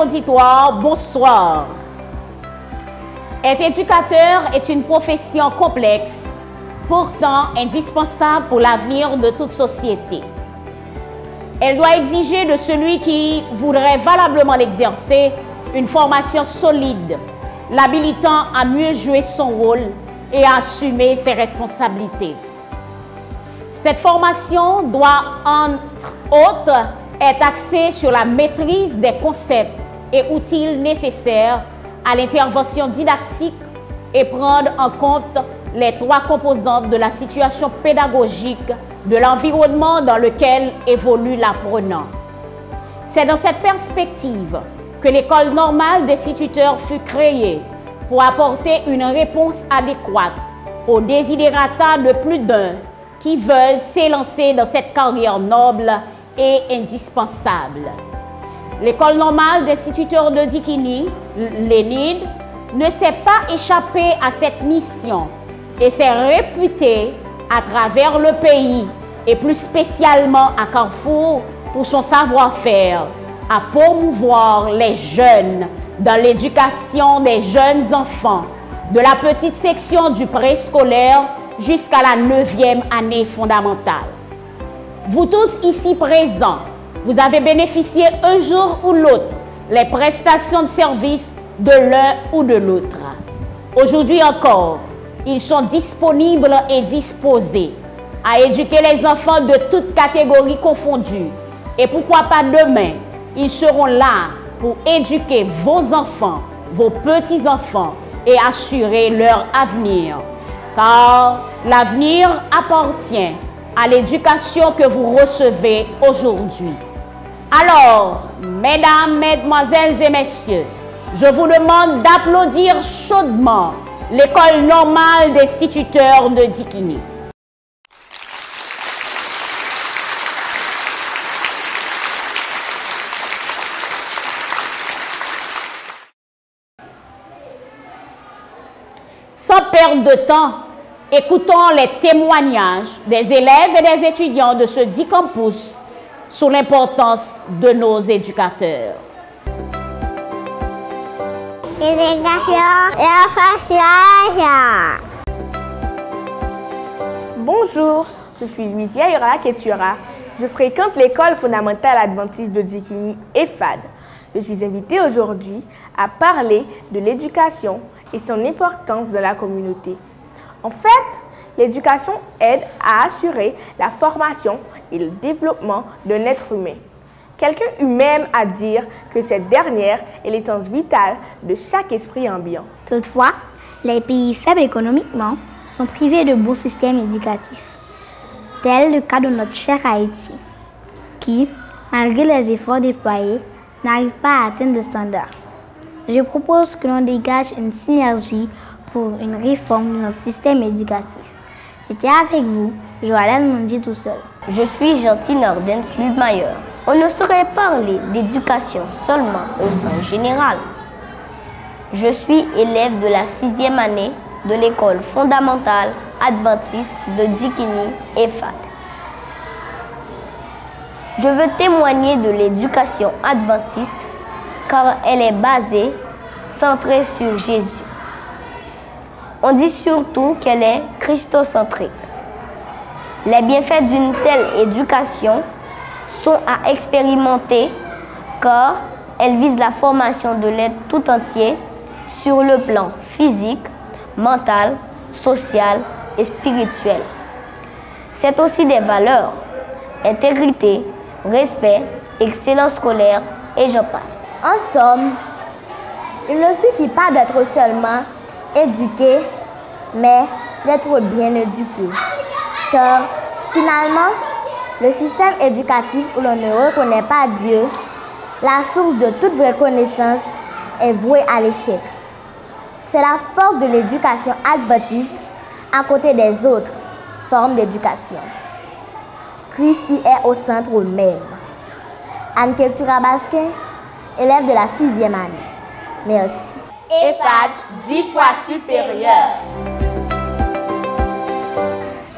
auditoire, bonsoir. Être éducateur est une profession complexe, pourtant indispensable pour l'avenir de toute société. Elle doit exiger de celui qui voudrait valablement l'exercer une formation solide, l'habilitant à mieux jouer son rôle et à assumer ses responsabilités. Cette formation doit, entre autres, être axée sur la maîtrise des concepts et outils nécessaires à l'intervention didactique et prendre en compte les trois composantes de la situation pédagogique de l'environnement dans lequel évolue l'apprenant. C'est dans cette perspective que l'École normale d'instituteurs fut créée pour apporter une réponse adéquate aux desiderata de plus d'un qui veulent s'élancer dans cette carrière noble et indispensable. L'École normale d'instituteurs de Dikini, l'ENID, ne s'est pas échappée à cette mission et s'est réputée à travers le pays et plus spécialement à Carrefour pour son savoir-faire, à promouvoir les jeunes dans l'éducation des jeunes enfants, de la petite section du préscolaire jusqu'à la 9e année fondamentale. Vous tous ici présents, vous avez bénéficié un jour ou l'autre les prestations de service de l'un ou de l'autre. Aujourd'hui encore, ils sont disponibles et disposés à éduquer les enfants de toutes catégories confondues. Et pourquoi pas demain, ils seront là pour éduquer vos enfants, vos petits-enfants et assurer leur avenir. Car l'avenir appartient à l'éducation que vous recevez aujourd'hui. Alors, mesdames, mesdemoiselles et messieurs, je vous demande d'applaudir chaudement l'École normale d'instituteurs de Dikini. Sans perdre de temps, écoutons les témoignages des élèves et des étudiants de ce dit campus sur l'importance de nos éducateurs. Bonjour, je suis Louisia Ira Ketura. Je fréquente l'école fondamentale adventiste de Dikini, EFAD. Je suis invitée aujourd'hui à parler de l'éducation et son importance dans la communauté. En fait, l'éducation aide à assurer la formation et le développement d'un être humain. Quelqu'un eut même à dire que cette dernière est l'essence vitale de chaque esprit ambiant. Toutefois, les pays faibles économiquement sont privés de bons systèmes éducatifs, tel le cas de notre cher Haïti, qui, malgré les efforts déployés, n'arrive pas à atteindre le standard. Je propose que l'on dégage une synergie pour une réforme de notre système éducatif. C'était avec vous, Joël Mondi tout seul. Je suis Gentine Ardens Lubmayer. On ne saurait parler d'éducation seulement au sens général. Je suis élève de la 6e année de l'école fondamentale adventiste de Dikini, EFAD. Je veux témoigner de l'éducation adventiste car elle est basée, centrée sur Jésus. On dit surtout qu'elle est christocentrique. Les bienfaits d'une telle éducation sont à expérimenter car elle vise la formation de l'être tout entier sur le plan physique, mental, social et spirituel. C'est aussi des valeurs, intégrité, respect, excellence scolaire et j'en passe. En somme, il ne suffit pas d'être seulement éduqué, mais d'être bien éduqué. Car finalement, le système éducatif où l'on ne reconnaît pas Dieu, la source de toute vraie connaissance, est vouée à l'échec. C'est la force de l'éducation adventiste à côté des autres formes d'éducation. Christ y est au centre même. Anne Ketura Basquin, élève de la 6e année. Merci. EFAD 10 fois supérieur.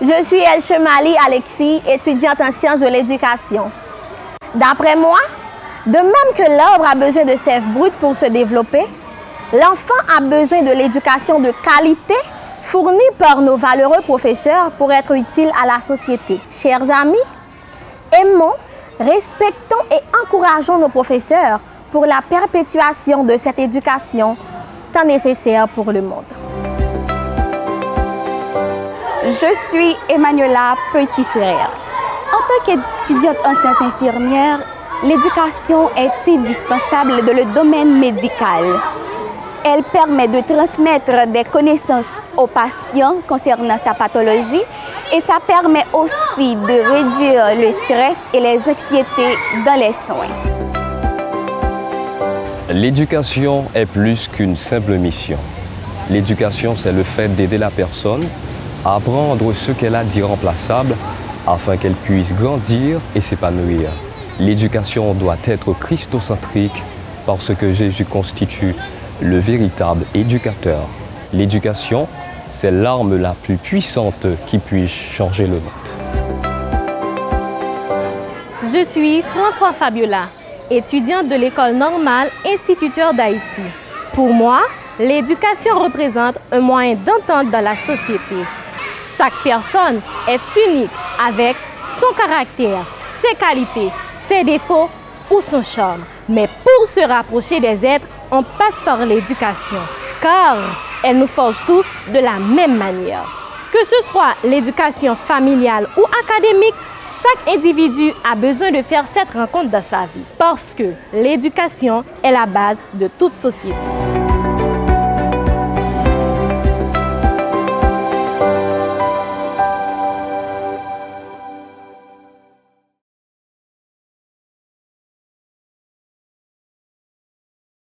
Je suis El Chemali Alexis, étudiante en sciences de l'éducation. D'après moi, De même que l'arbre a besoin de sève brute pour se développer, l'enfant a besoin de l'éducation de qualité fournie par nos valeureux professeurs pour être utile à la société. Chers amis, aimons, respectons et encourageons nos professeurs pour la perpétuation de cette éducation tant nécessaire pour le monde. Je suis Emmanuela Petit-Frère. En tant qu'étudiante en sciences infirmières, l'éducation est indispensable dans le domaine médical. Elle permet de transmettre des connaissances aux patients concernant sa pathologie et ça permet aussi de réduire le stress et les anxiétés dans les soins. L'éducation est plus qu'une simple mission. L'éducation, c'est le fait d'aider la personne à apprendre ce qu'elle a d'irremplaçable afin qu'elle puisse grandir et s'épanouir. L'éducation doit être christocentrique parce que Jésus constitue le véritable éducateur. L'éducation, c'est l'arme la plus puissante qui puisse changer le monde. Je suis François Fabiola, étudiante de l'École normale instituteur d'Haïti. Pour moi, l'éducation représente un moyen d'entente dans la société. Chaque personne est unique avec son caractère, ses qualités, ses défauts ou son charme. Mais pour se rapprocher des êtres, on passe par l'éducation, car elle nous forge tous de la même manière. Que ce soit l'éducation familiale ou académique, chaque individu a besoin de faire cette rencontre dans sa vie, parce que l'éducation est la base de toute société.